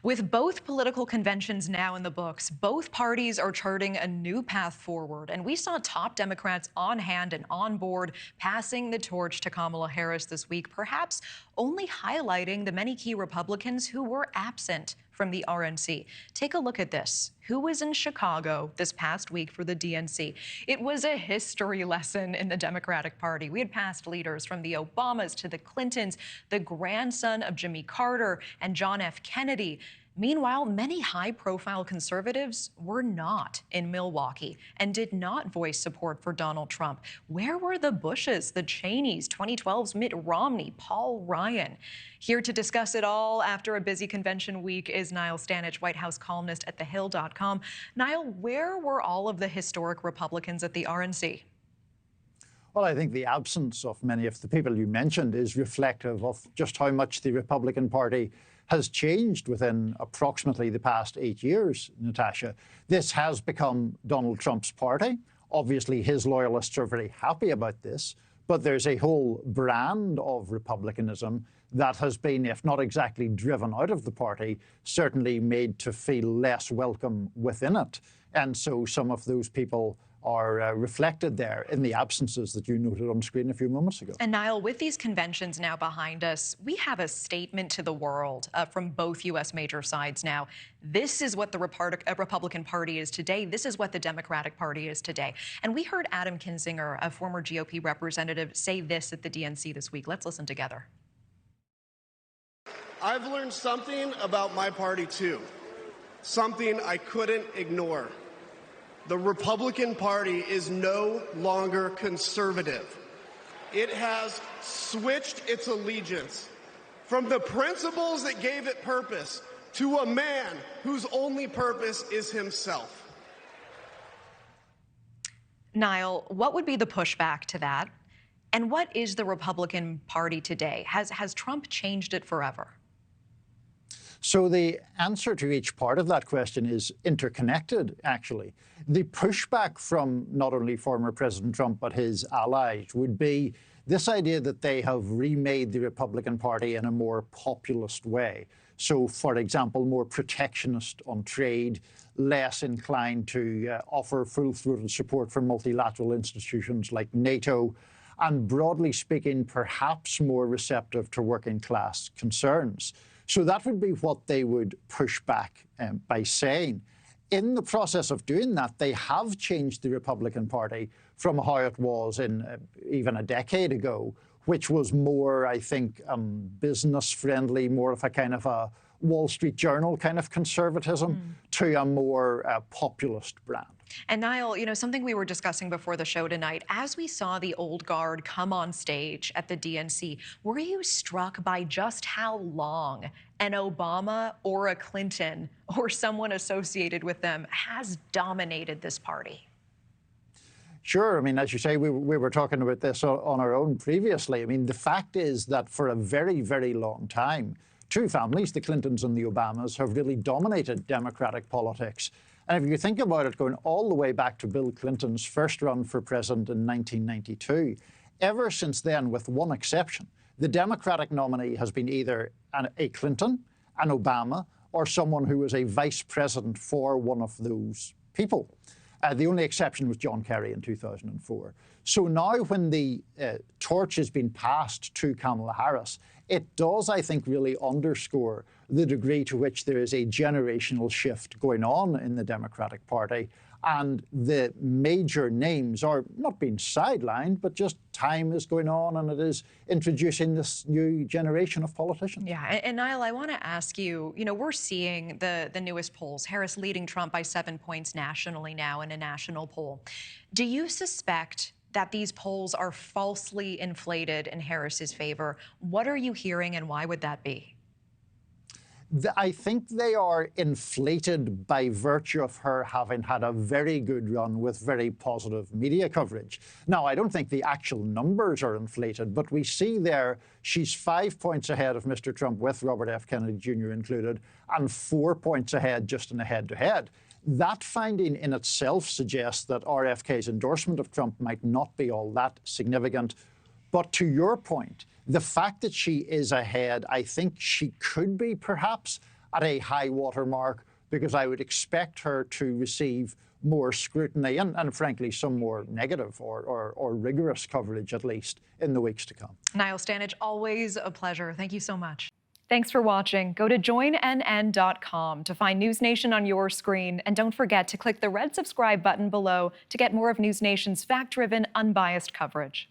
With both political conventions now in the books, both parties are charting a new path forward. And we saw top Democrats on hand and on board, passing the torch to Kamala Harris this week, perhaps only highlighting the many key Republicans who were absent from the RNC. Take a look at this. Who was in Chicago this past week for the DNC? It was a history lesson in the Democratic Party. We had past leaders from the Obamas to the Clintons, the grandson of Jimmy Carter and John F. Kennedy. Meanwhile, many high-profile conservatives were not in Milwaukee and did not voice support for Donald Trump. Where were the Bushes, the Cheneys, 2012's Mitt Romney, Paul Ryan? Here to discuss it all after a busy convention week is Niall Stanage, White House columnist at thehill.com. Niall, where were all of the historic Republicans at the RNC? Well, I think the absence of many of the people you mentioned is reflective of just how much the Republican Party has changed within approximately the past 8 years, Natasha. This has become Donald Trump's party. Obviously, his loyalists are very happy about this, but there's a whole brand of republicanism that has been, if not exactly driven out of the party, certainly made to feel less welcome within it. And so some of those people are reflected there in the absences that you noted on screen a few moments ago. And Niall, with these conventions now behind us, we have a statement to the world from both U.S. major sides now. This is what the Republican Party is today. This is what the Democratic Party is today. And we heard Adam Kinzinger, a former GOP representative, say this at the DNC this week. Let's listen together. I've learned something about my party, too. Something I couldn't ignore. The Republican Party is no longer conservative. It has switched its allegiance from the principles that gave it purpose to a man whose only purpose is himself. Niall, what would be the pushback to that? And what is the Republican Party today? Has Trump changed it forever? So the answer to each part of that question is interconnected, actually. The pushback from not only former President Trump, but his allies would be this idea that they have remade the Republican Party in a more populist way. So, for example, more protectionist on trade, less inclined to offer full-throated support for multilateral institutions like NATO, and broadly speaking, perhaps more receptive to working-class concerns. So that would be what they would push back by saying. In the process of doing that, they have changed the Republican Party from how it was in even a decade ago, which was more, I think, business-friendly, more of a kind of a Wall Street Journal kind of conservatism to a more populist brand. And Niall, you know, something we were discussing before the show tonight, as we saw the old guard come on stage at the DNC, were you struck by just how long an Obama or a Clinton or someone associated with them has dominated this party? Sure. I mean, as you say, we were talking about this on our own previously. I mean, the fact is that for a very, very long time, two families, the Clintons and the Obamas, have really dominated Democratic politics. And if you think about it, going all the way back to Bill Clinton's first run for president in 1992, ever since then, with one exception, the Democratic nominee has been either a Clinton, an Obama, or someone who was a vice president for one of those people. The only exception was John Kerry in 2004. So now when the torch has been passed to Kamala Harris, it does, I think, really underscore the degree to which there is a generational shift going on in the Democratic Party. And the major names are not being sidelined, but just time is going on and it is introducing this new generation of politicians. Yeah, and Niall, I want to ask you, you know, we're seeing the newest polls, Harris leading Trump by 7 points nationally now in a national poll. Do you suspect that these polls are falsely inflated in Harris's favor? What are you hearing and why would that be? I think they are inflated by virtue of her having had a very good run with very positive media coverage. Now, I don't think the actual numbers are inflated, but we see there she's 5 points ahead of Mr. Trump with Robert F. Kennedy Jr. included, and 4 points ahead just in a head-to-head. That finding in itself suggests that RFK's endorsement of Trump might not be all that significant. But to your point, the fact that she is ahead, I think she could be perhaps at a high water mark, because I would expect her to receive more scrutiny and frankly, some more negative or rigorous coverage, at least, in the weeks to come. Niall Stanage, always a pleasure. Thank you so much. Thanks for watching. Go to joinnn.com to find News Nation on your screen. And don't forget to click the red subscribe button below to get more of News Nation's fact-driven, unbiased coverage.